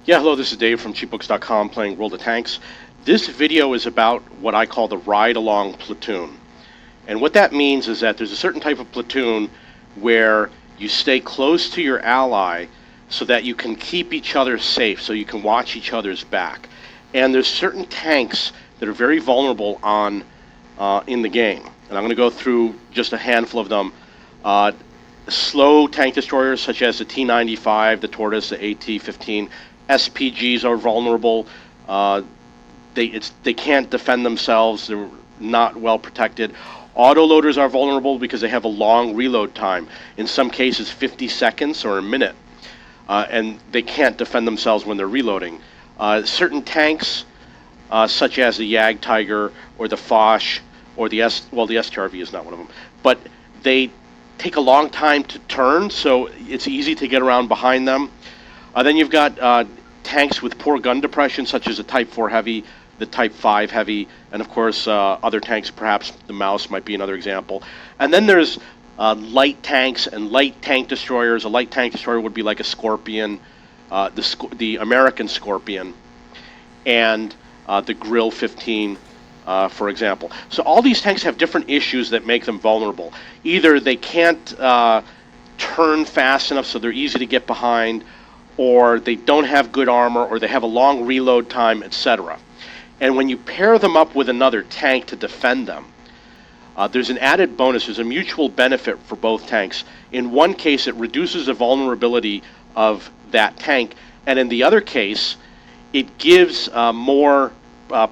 Yeah, hello, this is Dave from cheapbooks.com playing World of Tanks. This video is about what I call the ride-along platoon. And what that means is that there's a certain type of platoon where you stay close to your ally so that you can keep each other safe, so you can watch each other's back. And there's certain tanks that are very vulnerable in the game. And I'm going to go through just a handful of them. Slow tank destroyers such as the T-95, the Tortoise, the AT-15. SPGs are vulnerable. They can't defend themselves. They're not well protected. Autoloaders are vulnerable because they have a long reload time, in some cases 50 seconds or a minute, and they can't defend themselves when they're reloading. Certain tanks, such as the Jag Tiger or the Foch or the STRV is not one of them, but they take a long time to turn, so it's easy to get around behind them. Then you've got tanks with poor gun depression, such as the Type 4 Heavy, the Type 5 Heavy, and of course other tanks, perhaps the Mouse might be another example. And then there's light tanks and light tank destroyers. A light tank destroyer would be like a Scorpion, the American Scorpion, and the Grill 15, for example. So all these tanks have different issues that make them vulnerable. Either they can't turn fast enough, so they're easy to get behind, or they don't have good armor, or they have a long reload time, etc. And when you pair them up with another tank to defend them, there's an added bonus. There's a mutual benefit for both tanks. In one case, it reduces the vulnerability of that tank, and in the other case, it gives more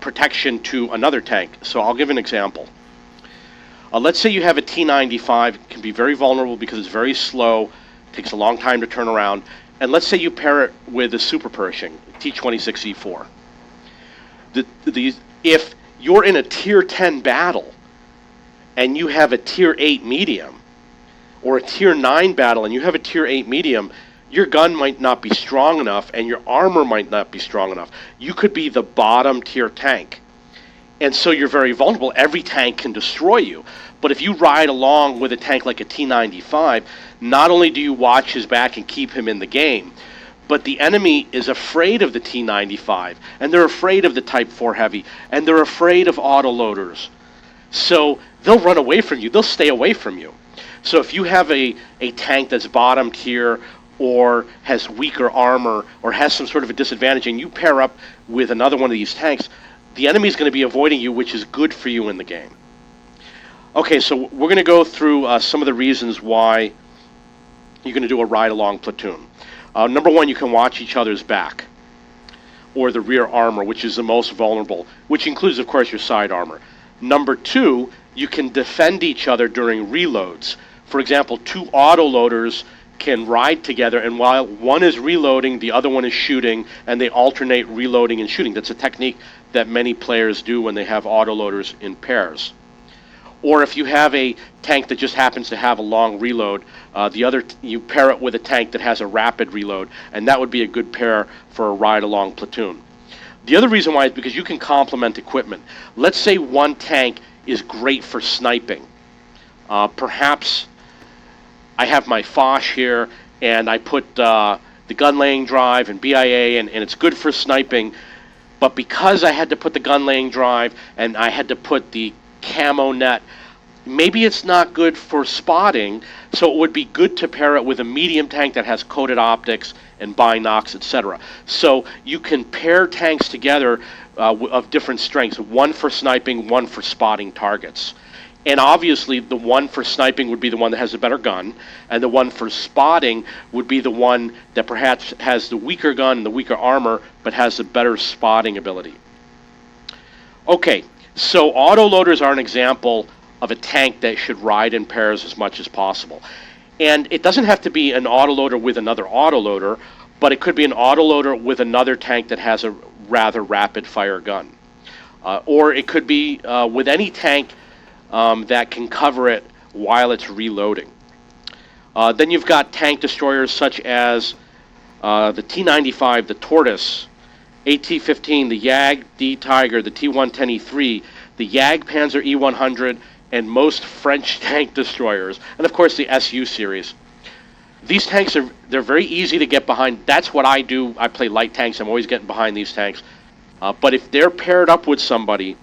protection to another tank. So I'll give an example. Let's say you have a T-95. It can be very vulnerable because it's very slow, takes a long time to turn around. And let's say you pair it with a Super Pershing, T-26E4. If you're in a Tier 10 battle and you have a Tier 8 medium, or a Tier 9 battle and you have a Tier 8 medium, your gun might not be strong enough and your armor might not be strong enough. You could be the bottom tier tank. And so you're very vulnerable. Every tank can destroy you. But if you ride along with a tank like a T-95, not only do you watch his back and keep him in the game, but the enemy is afraid of the T-95, and they're afraid of the Type 4 Heavy, and they're afraid of autoloaders. So they'll run away from you. They'll stay away from you. So if you have a tank that's bottom tier or has weaker armor or has some sort of a disadvantage and you pair up with another one of these tanks, the enemy's going to be avoiding you, which is good for you in the game. Okay, so we're going to go through some of the reasons why you're going to do a ride-along platoon. Number one, you can watch each other's back, or the rear armor, which is the most vulnerable, which includes, of course, your side armor. Number two, you can defend each other during reloads. For example, two autoloaders can ride together, and while one is reloading, the other one is shooting, and they alternate reloading and shooting. That's a technique that many players do when they have autoloaders in pairs. Or if you have a tank that just happens to have a long reload, you pair it with a tank that has a rapid reload, and that would be a good pair for a ride-along platoon. The other reason why is because you can complement equipment. Let's say one tank is great for sniping. Perhaps I have my Foch here, and I put the gun laying drive and BIA, and it's good for sniping, but because I had to put the gun laying drive and I had to put the camo net, maybe it's not good for spotting, so it would be good to pair it with a medium tank that has coated optics and binocs, etc. So you can pair tanks together of different strengths, one for sniping, one for spotting targets. And obviously the one for sniping would be the one that has a better gun, and the one for spotting would be the one that perhaps has the weaker gun and the weaker armor, but has the better spotting ability. Okay, so autoloaders are an example of a tank that should ride in pairs as much as possible. And it doesn't have to be an autoloader with another autoloader, but it could be an autoloader with another tank that has a rather rapid fire gun. Or it could be with any tank that can cover it while it's reloading. Then you've got tank destroyers such as the T-95, the Tortoise, AT-15, the Jag D Tiger, the T-110E3, the Jag Panzer E-100, and most French tank destroyers, and of course the SU series. These tanks they're very easy to get behind. That's what I do. I play light tanks. I'm always getting behind these tanks. But if they're paired up with somebody,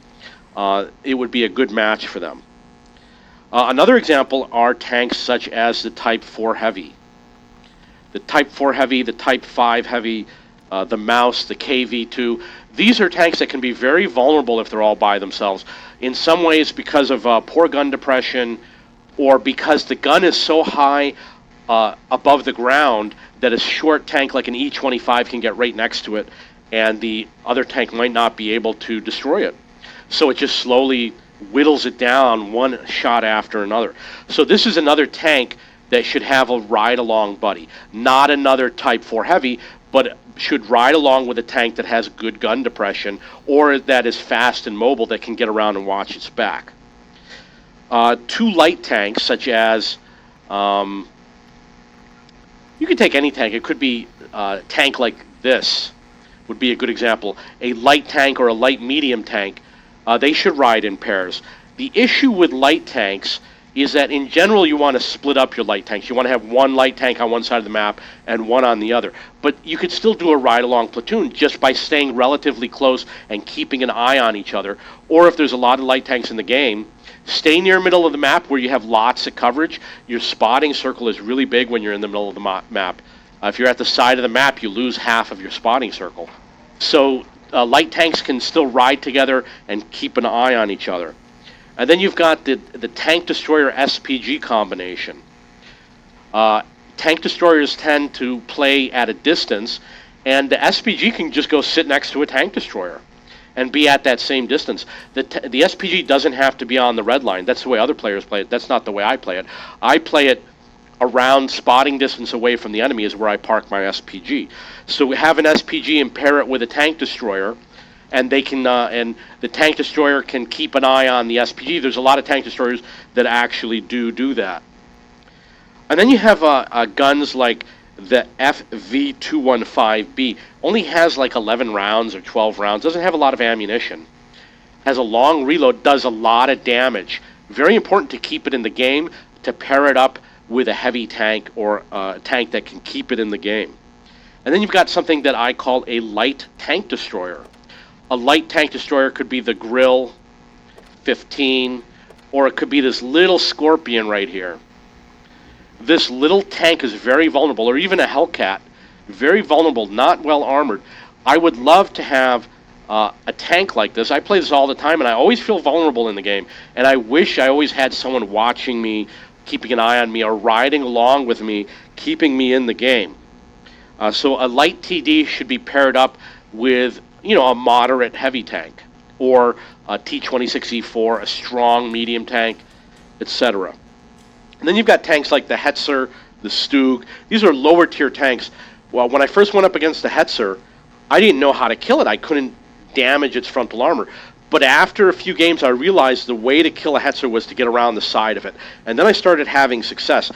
it would be a good match for them. Another example are tanks such as the Type 4 Heavy. The Type 4 Heavy, the Type 5 Heavy, the Mouse, the KV2. These are tanks that can be very vulnerable if they're all by themselves. In some ways because of poor gun depression, or because the gun is so high above the ground that a short tank like an E-25 can get right next to it, and the other tank might not be able to destroy it. So it just slowly whittles it down one shot after another. So this is another tank that should have a ride-along buddy. Not another Type 4 Heavy, but should ride along with a tank that has good gun depression, or that is fast and mobile that can get around and watch its back. Two light tanks, such as, you could take any tank. It could be a tank like this, would be a good example. A light tank or a light medium tank, they should ride in pairs. The issue with light tanks is that in general you want to split up your light tanks. You want to have one light tank on one side of the map and one on the other. But you could still do a ride-along platoon just by staying relatively close and keeping an eye on each other. Or if there's a lot of light tanks in the game, stay near middle of the map where you have lots of coverage. Your spotting circle is really big when you're in the middle of the map. If you're at the side of the map, you lose half of your spotting circle. So light tanks can still ride together and keep an eye on each other. And then you've got the tank destroyer SPG combination. Tank destroyers tend to play at a distance, and the SPG can just go sit next to a tank destroyer and be at that same distance. The SPG doesn't have to be on the red line. That's the way other players play it. That's not the way I play it. I play it around spotting distance away from the enemy is where I park my SPG. So we have an SPG and pair it with a tank destroyer, and they can and the tank destroyer can keep an eye on the SPG. There's a lot of tank destroyers that actually do that. And then you have guns like the FV215B. Only has like 11 rounds or 12 rounds. Doesn't have a lot of ammunition. Has a long reload. Does a lot of damage. Very important to keep it in the game, to pair it up with a heavy tank or a tank that can keep it in the game. And then you've got something that I call a light tank destroyer. A light tank destroyer could be the Grill 15, or it could be this little Scorpion right here. This little tank is very vulnerable, or even a Hellcat, very vulnerable, not well armored. I would love to have a tank like this. I play this all the time, and I always feel vulnerable in the game. And I wish I always had someone watching me, keeping an eye on me, or riding along with me, keeping me in the game. So a light TD should be paired up with, a moderate heavy tank, or a T-26E4, a strong medium tank, etc. And then you've got tanks like the Hetzer, the Stug. These are lower tier tanks. Well, when I first went up against the Hetzer, I didn't know how to kill it. I couldn't damage its frontal armor. But after a few games, I realized the way to kill a Hetzer was to get around the side of it. And then I started having success.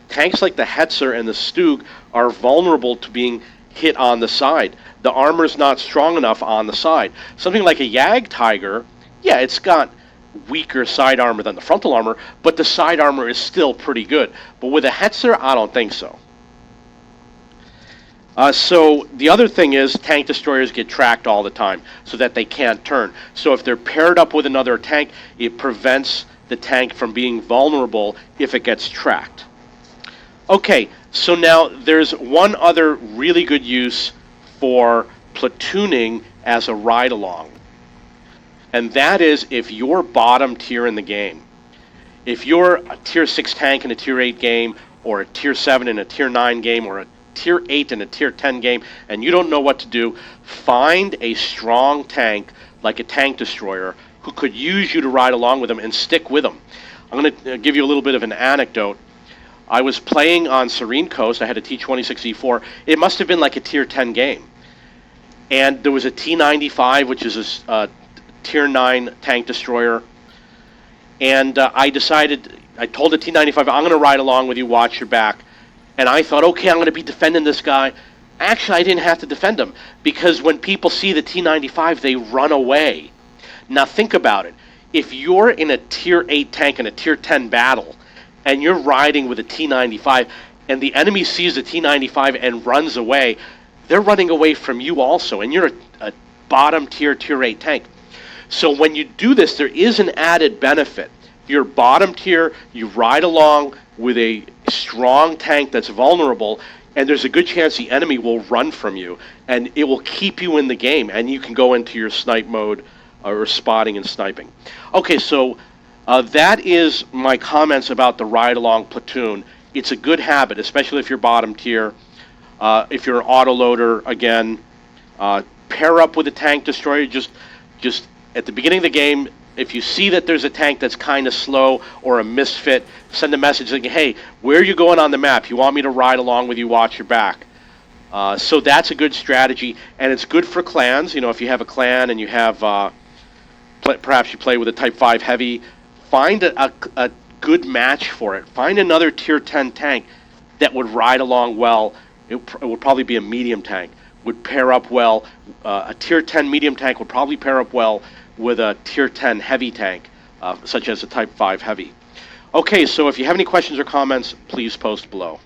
Tanks like the Hetzer and the Stug are vulnerable to being hit on the side. The armor's not strong enough on the side. Something like a Yag Tiger, yeah, it's got weaker side armor than the frontal armor, but the side armor is still pretty good. But with a Hetzer, I don't think so. So the other thing is tank destroyers get tracked all the time so that they can't turn. So if they're paired up with another tank, it prevents the tank from being vulnerable if it gets tracked. Okay, so now there's one other really good use for platooning as a ride-along. And that is if you're bottom tier in the game. If you're a tier 6 tank in a tier 8 game, or a tier 7 in a tier 9 game, or a tier 8 in a tier 10 game, and you don't know what to do, find a strong tank like a tank destroyer who could use you to ride along with them and stick with them. I'm going to give you a little bit of an anecdote. I was playing on Serene Coast. I had a T-26E4. It must have been like a tier 10 game. And there was a T-95, which is a tier 9 tank destroyer. And I told the T-95, I'm going to ride along with you, watch your back. And I thought, okay, I'm going to be defending this guy. Actually, I didn't have to defend him, because when people see the T-95, they run away. Now think about it. If you're in a tier 8 tank in a tier 10 battle, and you're riding with a T-95, and the enemy sees the T-95 and runs away, they're running away from you also, and you're a bottom tier, tier 8 tank. So when you do this, there is an added benefit. You're bottom tier, you ride along with a strong tank that's vulnerable, and there's a good chance the enemy will run from you, and it will keep you in the game, and you can go into your snipe mode or spotting and sniping. Okay, so that is my comments about the ride-along platoon. It's a good habit, especially if you're bottom tier. If you're an autoloader, again, pair up with a tank destroyer. Just at the beginning of the game, if you see that there's a tank that's kind of slow or a misfit, send a message saying, hey, where are you going on the map? You want me to ride along with you, watch your back. So that's a good strategy, and it's good for clans. You know, if you have a clan and you have, perhaps you play with a Type 5 Heavy, find a good match for it. Find another Tier 10 tank that would ride along well. It would probably be a medium tank. Would pair up well. A Tier 10 medium tank would probably pair up well with a Tier 10 heavy tank, such as a Type 5 Heavy. Okay, so if you have any questions or comments, please post below.